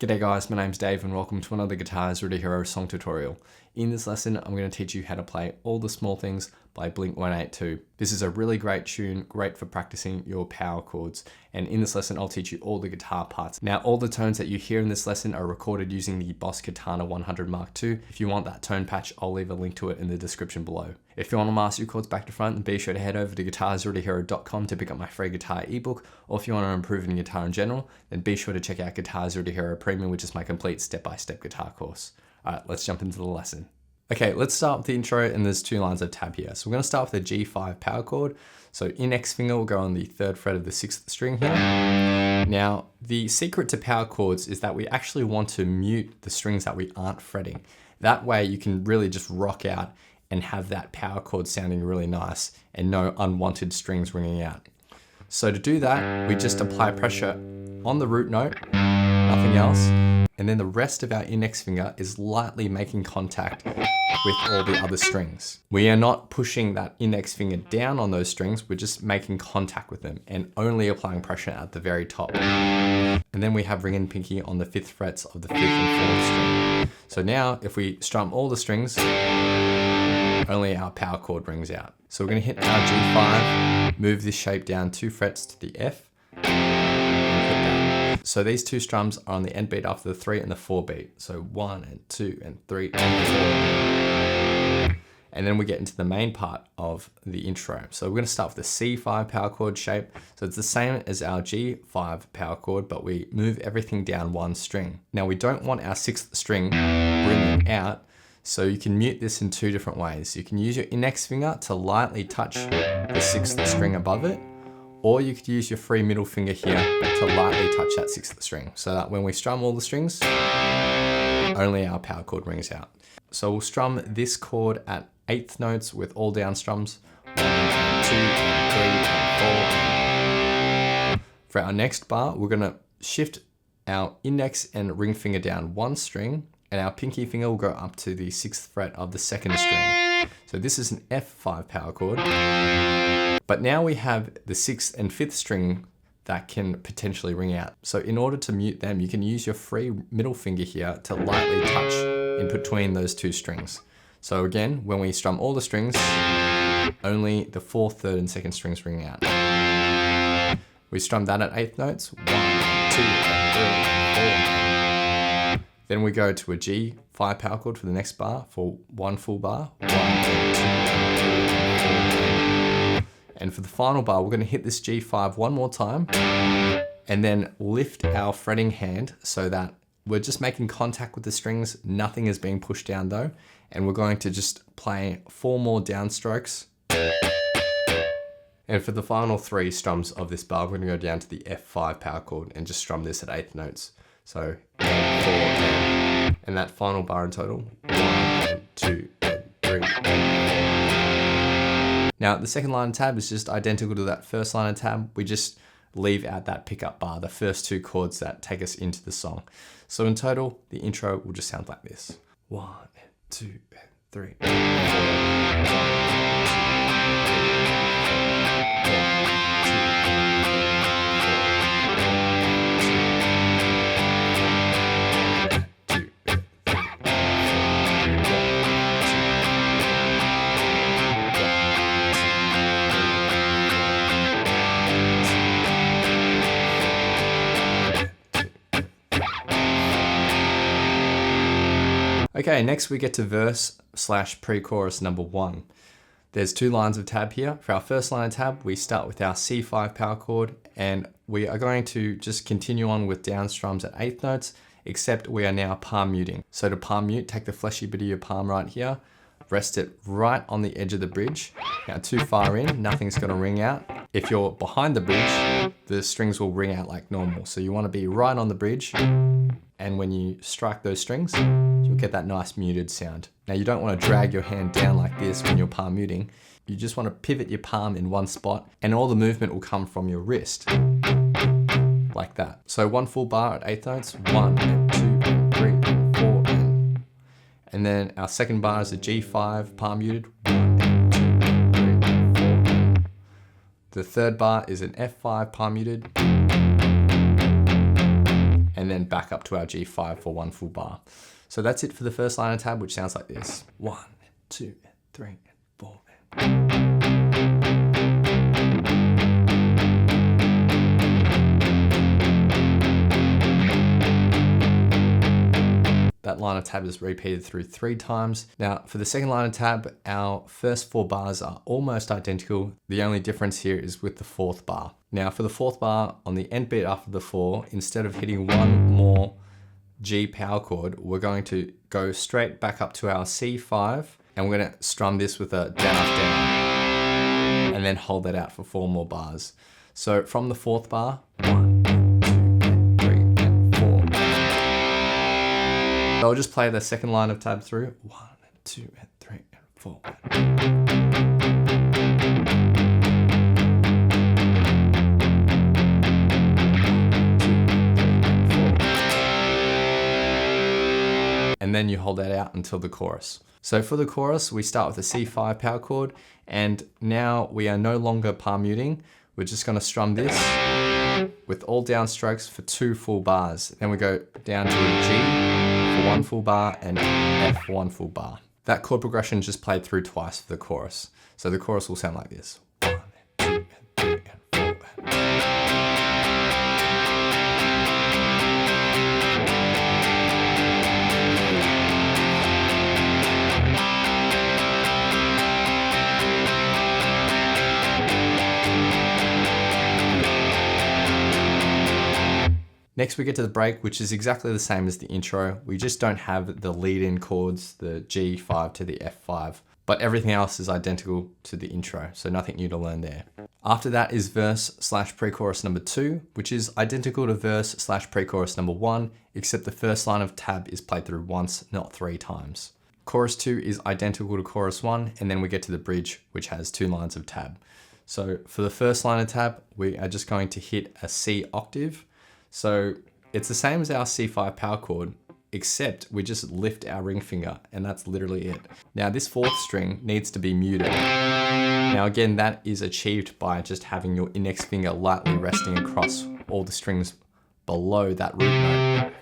G'day guys, my name's Dave and welcome to another Guitars Really Hero song tutorial. In this lesson, I'm going to teach you how to play All the Small Things by Blink-182. This is a really great tune, great for practicing your power chords. And in this lesson, I'll teach you all the guitar parts. Now, all the tones that you hear in this lesson are recorded using the Boss Katana 100 Mark II. If you want that tone patch, I'll leave a link to it in the description below. If you want to master your chords back to front, then be sure to head over to guitarsreallyhero.com to pick up my free guitar ebook. Or if you want to improve in guitar in general, then be sure to check out Guitars Really Hero Premium, which is my complete step-by-step guitar course. All right, let's jump into the lesson. Okay, let's start with the intro, and there's two lines of tab here. So we're going to start with a G5 power chord. So index finger will go on the 3rd fret of the 6th string here. Now, the secret to power chords is that we actually want to mute the strings that we aren't fretting. That way you can really just rock out and have that power chord sounding really nice and no unwanted strings ringing out. So to do that, we just apply pressure on the root note, nothing else. And then the rest of our index finger is lightly making contact with all the other strings. We are not pushing that index finger down on those strings, we're just making contact with them and only applying pressure at the very top. And then we have ring and pinky on the 5th frets of the 5th and 4th string. So now if we strum all the strings, only our power chord rings out. So we're gonna hit our G5, move this shape down 2 frets to the F, so these two strums are on the end beat after the 3 and the 4 beat. So 1 and 2 and 3 and 4. And then we get into the main part of the intro. So we're going to start with the C5 power chord shape. So it's the same as our G5 power chord, but we move everything down 1 string. Now we don't want our 6th string ringing out, so you can mute this in 2 different ways. You can use your index finger to lightly touch the 6th string above it, or you could use your free middle finger here to lightly touch that 6th string, so that when we strum all the strings, only our power chord rings out. So we'll strum this chord at 8th notes with all down strums, 1, 2, 3, 4. For our next bar, we're gonna shift our index and ring finger down 1 string, and our pinky finger will go up to the 6th fret of the 2nd string. So this is an F5 power chord. But now we have the 6th and 5th string that can potentially ring out. So in order to mute them, you can use your free middle finger here to lightly touch in between those 2 strings. So again, when we strum all the strings, only the 4th, 3rd, and 2nd strings ring out. We strum that at 8th notes, 1, 2, and 3, and 4. Then we go to a G5 power chord for the next bar for 1 full bar, 1, 2, and 3, and 4. And for the final bar, we're going to hit this G5 one more time and then lift our fretting hand so that we're just making contact with the strings. Nothing is being pushed down though. And we're going to just play 4 more downstrokes. And for the final 3 strums of this bar, we're going to go down to the F5 power chord and just strum this at 8th notes. So 4, and that final bar in total, 1 and 2 and 3 and 4. Now, the second line of tab is just identical to that first line of tab. We just leave out that pickup bar, the first 2 chords that take us into the song. So in total, the intro will just sound like this. 1 and 2 and 3 and 4. Okay, next we get to verse/pre-chorus number 1. There's 2 lines of tab here. For our first line of tab, we start with our C5 power chord, and we are going to just continue on with down strums at 8th notes, except we are now palm muting. So to palm mute, take the fleshy bit of your palm right here, rest it right on the edge of the bridge. Now too far in, nothing's gonna ring out. If you're behind the bridge, the strings will ring out like normal. So you wanna be right on the bridge, and when you strike those strings, you'll get that nice muted sound. Now you don't want to drag your hand down like this when you're palm muting. You just want to pivot your palm in one spot and all the movement will come from your wrist. Like that. So 1 full bar at 8th notes, 1 and 2 and 3 and 4 and then our second bar is a G5 palm muted, 1 and 2 and 3 and 4 and The third bar is an F5 palm muted. and then back up to our G5 for one full bar. So that's it for the first line of tab, which sounds like this. 1, 2, 3, 4. That line of tab is repeated through 3 times. Now for the second line of tab, our first 4 bars are almost identical. The only difference here is with the 4th bar. Now for the 4th bar, on the end beat after the 4, instead of hitting one more G power chord, we're going to go straight back up to our C5, and we're going to strum this with a down, up, down, and then hold that out for 4 more bars. So from the 4th bar, 1, 2, 3, and 4. So I'll just play the second line of tab through. 1, 2, 3, and 4. And then you hold that out until the chorus. So for the chorus, we start with a C5 power chord, and now we are no longer palm muting. We're just gonna strum this with all downstrokes for 2 full bars. Then we go down to a G for 1 full bar and F for 1 full bar. That chord progression just played through twice for the chorus. So the chorus will sound like this. 1, 2, 3, and 4. Next we get to the break, which is exactly the same as the intro. We just don't have the lead-in chords, the G5 to the F5, but everything else is identical to the intro, so nothing new to learn there. After that is verse/pre-chorus number 2, which is identical to verse/pre-chorus number 1, except the first line of tab is played through once, not 3 times. Chorus 2 is identical to chorus 1, and then we get to the bridge, which has 2 lines of tab. So for the first line of tab, we are just going to hit a C octave. So it's the same as our C5 power chord, except we just lift our ring finger, and that's literally it. Now this 4th string needs to be muted. Now again, that is achieved by just having your index finger lightly resting across all the strings below that root note.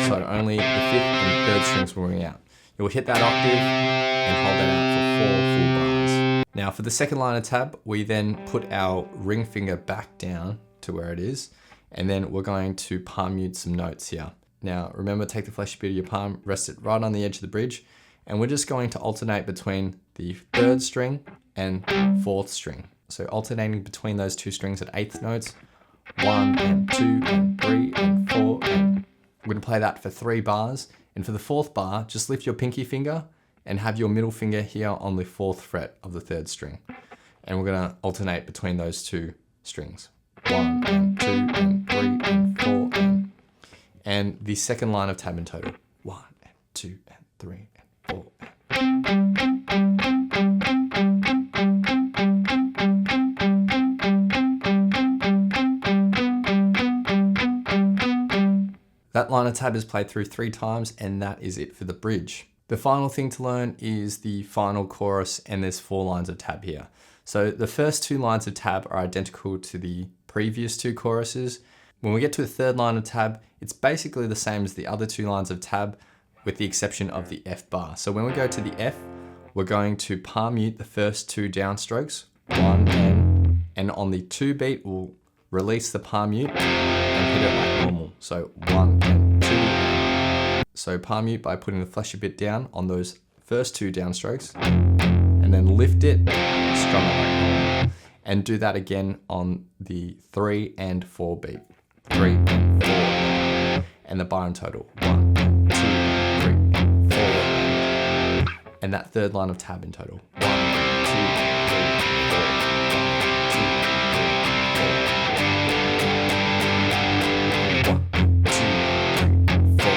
So only the 5th and 3rd strings will ring out. You'll hit that octave and hold that out for 4 full bars. Now for the second line of tab, we then put our ring finger back down to where it is, and then we're going to palm mute some notes here. Now remember, take the fleshy bit of your palm, rest it right on the edge of the bridge, and we're just going to alternate between the 3rd string and 4th string. So alternating between those 2 strings at 8th notes, 1 and 2 and 3 and 4, and we're going to play that for 3 bars. And for the 4th bar, just lift your pinky finger and have your middle finger here on the 4th fret of the 3rd string. And we're going to alternate between those 2 strings. 1 and 2 and 3 and 4 and the second line of tab in total. 1 and 2 and 3 and 4. That line of tab is played through 3 times, and that is it for the bridge. The final thing to learn is the final chorus, and there's 4 lines of tab here. So the first 2 lines of tab are identical to the previous 2 choruses. When we get to the 3rd line of tab, it's basically the same as the other 2 lines of tab, with the exception of the F bar. So when we go to the F, we're going to palm mute the first 2 downstrokes, 1 and on the 2 beat, we'll release the palm mute and hit it like normal. So 1 and 2. So palm mute by putting the fleshy bit down on those first 2 downstrokes, and then lift it, strum it like normal. And do that again on the 3 and 4 beat. 3 and 4. And the bar in total. 1 and 2 and 3 and 4. And that 3rd line of tab in total. 1 and 2 and 3 and 4. 1 and 2 and 3 and 4.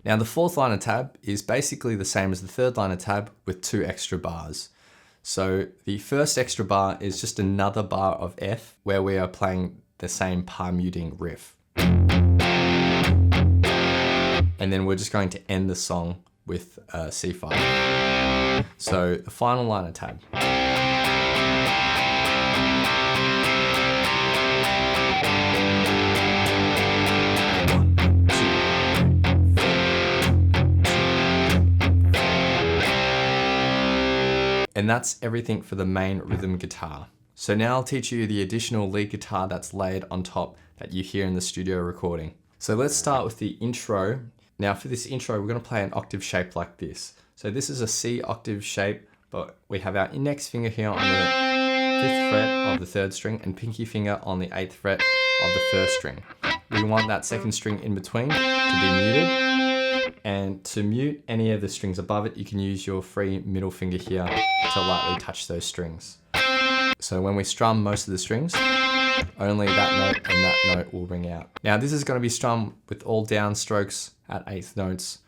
Now the 4th line of tab is basically the same as the 3rd line of tab with 2 extra bars. So the first extra bar is just another bar of F where we are playing the same palm muting riff. And then we're just going to end the song with C5. So the final line of tab. And that's everything for the main rhythm guitar. So now I'll teach you the additional lead guitar that's laid on top that you hear in the studio recording. So let's start with the intro. Now for this intro, we're going to play an octave shape like this. So this is a C octave shape, but we have our index finger here on the 5th fret of the 3rd string and pinky finger on the 8th fret of the 1st string. We want that 2nd string in between to be muted. And to mute any of the strings above it, you can use your free middle finger here to lightly touch those strings. So when we strum most of the strings, only that note and that note will ring out. Now this is going to be strummed with all downstrokes at 8th notes.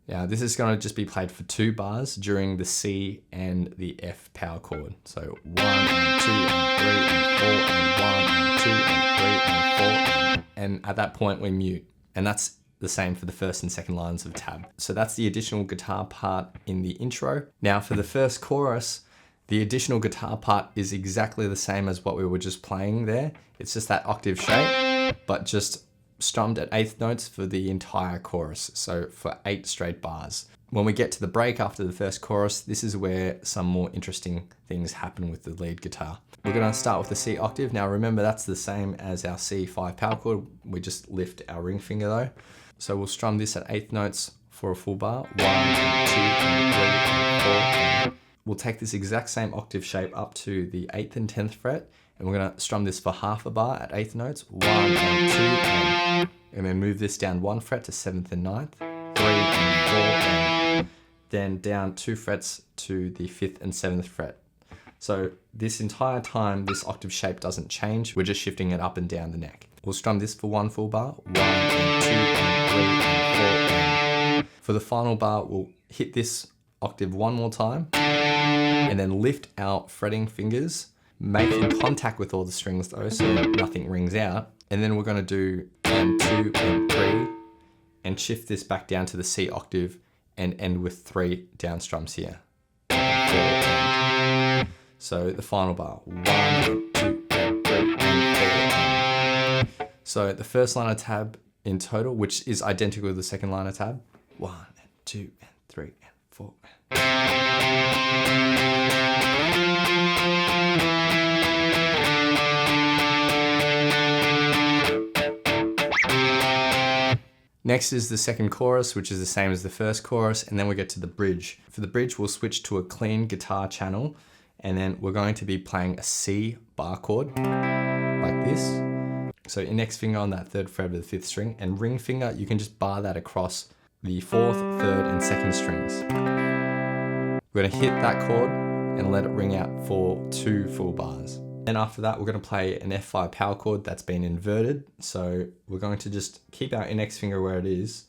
Now this is going to just be played for 2 bars during the C and the F power chord. So 1 and 2 and 3 and 4 and 1 and 2 and 3 and 4 and at that point we mute. And that's the same for the 1st and 2nd lines of tab. So that's the additional guitar part in the intro. Now for the first chorus, the additional guitar part is exactly the same as what we were just playing there. It's just that octave shape, but just strummed at 8th notes for the entire chorus. So for 8 straight bars. When we get to the break after the first chorus, this is where some more interesting things happen with the lead guitar. We're going to start with the C octave. Now remember, that's the same as our C5 power chord. We just lift our ring finger though. So we'll strum this at 8th notes for a full bar. 1 and 2 and 3 and 4. We'll take this exact same octave shape up to the 8th and 10th fret, and we're going to strum this for half a bar at 8th notes. 1 and 2 and then move this down 1 fret to 7th and 9th. 3 and 4 and then down 2 frets to the 5th and 7th fret. So this entire time, this octave shape doesn't change. We're just shifting it up and down the neck. We'll strum this for 1 full bar. 1 and 2 and 3 and 4 and. For the final bar, we'll hit this octave 1 more time and then lift our fretting fingers, making contact with all the strings though, so nothing rings out. And then we're going to do 1, 2 and 3 and shift this back down to the C octave and end with 3 down strums here. 4 and. So the final bar, 1, 2 and 3 and 4. So the first line of tab in total, which is identical to the second line of tab, 1 and 2 and 3 and 4. Next is the second chorus, which is the same as the first chorus, and then we get to the bridge. For the bridge, we'll switch to a clean guitar channel, and then we're going to be playing a C bar chord, like this. So index finger on that 3rd fret of the 5th string, and ring finger, you can just bar that across the 4th, 3rd, and 2nd strings. We're going to hit that chord and let it ring out for 2 full bars. And after that, we're going to play an F5 power chord that's been inverted. So we're going to just keep our index finger where it is,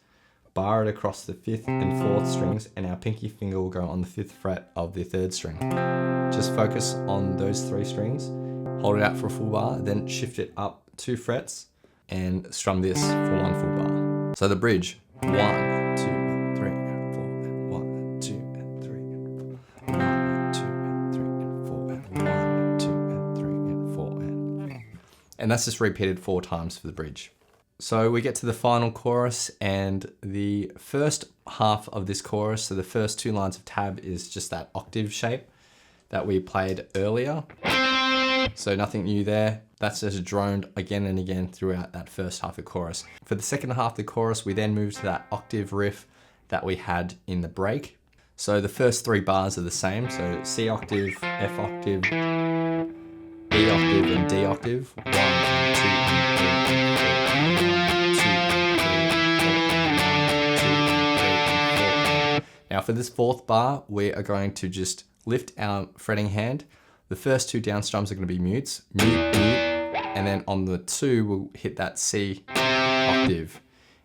bar it across the 5th and 4th strings, and our pinky finger will go on the 5th fret of the 3rd string. Just focus on those 3 strings, hold it out for a full bar, then shift it up 2 frets and strum this for 1 full bar. So the bridge, 1, 2, 3, and 4, and 1, 2, and 3, and 4, 1, 2, and 3, and 4, and 1, 2, and 3, and 4, and that's just repeated 4 times for the bridge. So we get to the final chorus, and the first half of this chorus, so the first 2 lines of tab, is just that octave shape that we played earlier. So nothing new there. That's just droned again and again throughout that first half of the chorus. For the second half of the chorus, we then move to that octave riff that we had in the break. So the first 3 bars are the same. So C octave, F octave, E octave, and D octave. 1, 2, 3, 4. Now for this 4th bar, we are going to just lift our fretting hand. The first 2 down strums are going to be mutes, mute, mute, and then on the 2, we'll hit that C octave,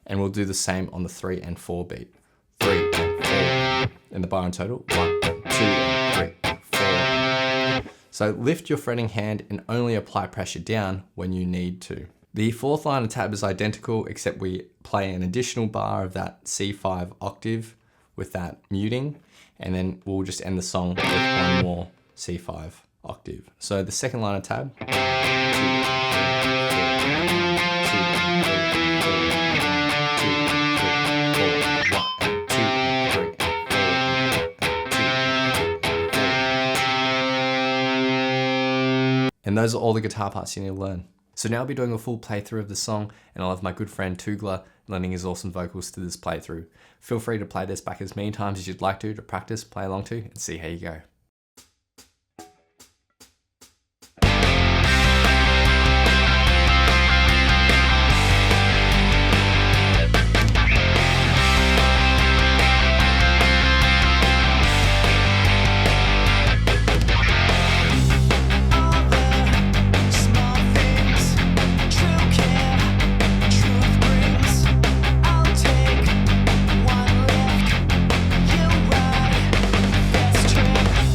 and we'll do the same on the 3 and 4 beat. 3 and 4, and the bar in total, 1, 2, and 3, 4. So lift your fretting hand and only apply pressure down when you need to. The 4th line of tab is identical, except we play an additional bar of that C5 octave with that muting, and then we'll just end the song with 1 more C5 octave. So the second line of tab, 2, 3, 4, 1, 2, 3, 4, 1, 2, 3, 4, 1, 2, 3, 4. And those are all the guitar parts you need to learn. So now I'll be doing a full playthrough of the song, and I'll have my good friend Tugla lending his awesome vocals to this playthrough. Feel free to play this back as many times as you'd like to practice, play along to, and see how you go. One lick, you ride, that's true.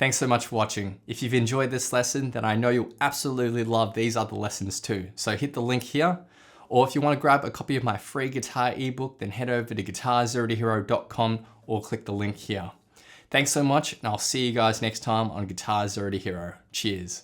Thanks so much for watching. If you've enjoyed this lesson, then I know you'll absolutely love these other lessons too. So hit the link here. Or if you want to grab a copy of my free guitar ebook, then head over to guitarzerotohero.com or click the link here. Thanks so much, and I'll see you guys next time on Guitar Zero to Hero. Cheers.